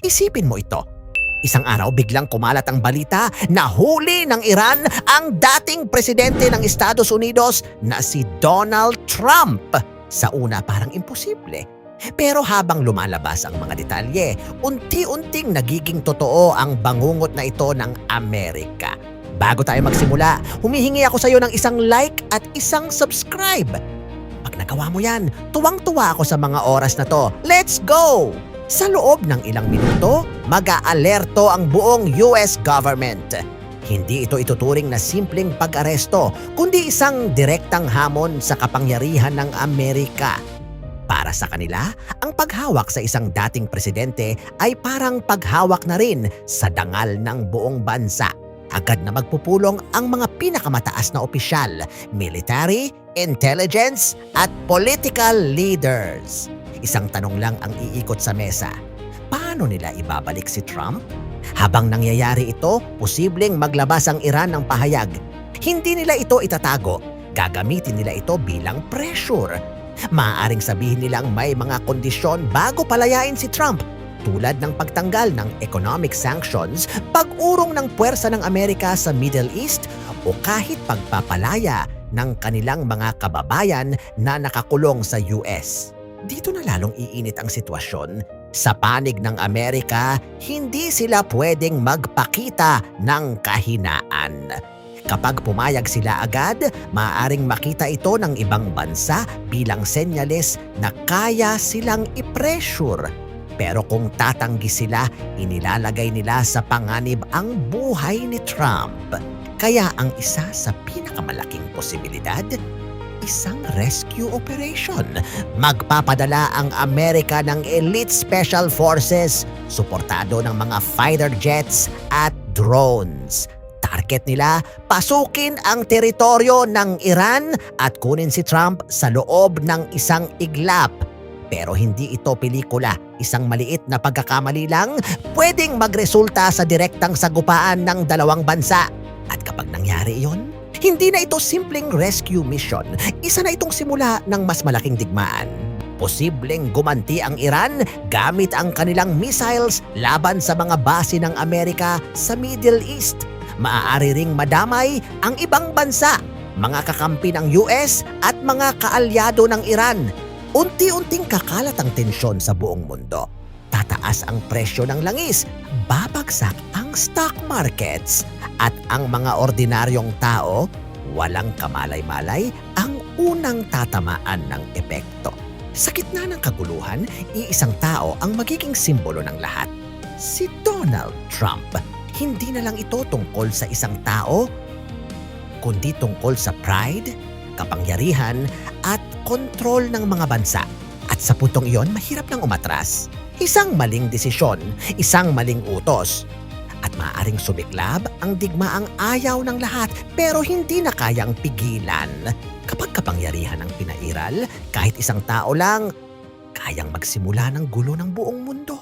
Isipin mo ito. Isang araw biglang kumalat ang balita na huli ng Iran ang dating presidente ng Estados Unidos na si Donald Trump. Sa una parang imposible. Pero habang lumalabas ang mga detalye, unti-unting nagiging totoo ang bangungot na ito ng Amerika. Bago tayo magsimula, humihingi ako sa iyo ng isang like at isang subscribe. Pag nagawa mo yan, tuwang-tuwa ako sa mga oras na to. Let's go! Sa loob ng ilang minuto, mag-aalerto ang buong US government. Hindi ito ituturing na simpleng pag-aresto, kundi isang direktang hamon sa kapangyarihan ng Amerika. Para sa kanila, ang paghawak sa isang dating presidente ay parang paghawak na rin sa dangal ng buong bansa. Agad na magpupulong ang mga pinakamataas na opisyal, military, intelligence, at political leaders. Isang tanong lang ang iikot sa mesa. Paano nila ibabalik si Trump? Habang nangyayari ito, posibleng maglabas ang Iran ng pahayag. Hindi nila ito itatago. Gagamitin nila ito bilang pressure. Maaaring sabihin nilang may mga kondisyon bago palayain si Trump, tulad ng pagtanggal ng economic sanctions, pag-urong ng puwersa ng Amerika sa Middle East, o kahit pagpapalaya ng kanilang mga kababayan na nakakulong sa US. Dito na lalong iinit ang sitwasyon. Sa panig ng Amerika, hindi sila pwedeng magpakita ng kahinaan. Kapag pumayag sila agad, maaaring makita ito ng ibang bansa bilang senyales na kaya silang i-pressure. Pero kung tatanggi sila, inilalagay nila sa panganib ang buhay ni Trump. Kaya ang isa sa pinakamalaking posibilidad, isang rescue operation. Magpapadala ang Amerika ng elite special forces, suportado ng mga fighter jets at drones. Target nila, pasukin ang teritoryo ng Iran at kunin si Trump sa loob ng isang iglap. Pero hindi ito pelikula. Isang maliit na pagkakamali lang, pwedeng magresulta sa direktang sagupaan ng dalawang bansa. At kapag nangyari iyon, hindi na ito simpleng rescue mission. Isa na itong simula ng mas malaking digmaan. Posibleng gumanti ang Iran gamit ang kanilang missiles laban sa mga base ng Amerika sa Middle East. Maaari ring madamay ang ibang bansa, mga kakampi ng US at mga kaalyado ng Iran. Unti-unting kakalat ang tensyon sa buong mundo. Tataas ang presyo ng langis, babagsak ang stock markets, at ang mga ordinaryong tao, walang kamalay-malay, ang unang tatamaan ng epekto. Sa gitna ng kaguluhan, iisang tao ang magiging simbolo ng lahat. Si Donald Trump. Hindi na lang ito tungkol sa isang tao, kundi tungkol sa pride, kapangyarihan, at kontrol ng mga bansa. At sa puntong iyon, mahirap nang umatras. Isang maling desisyon, isang maling utos. At maaaring sumiklab ang digmaang ayaw ng lahat pero hindi na kayang pigilan. Kapag kapangyarihan ang pinairal, kahit isang tao lang, kayang magsimula ng gulo ng buong mundo.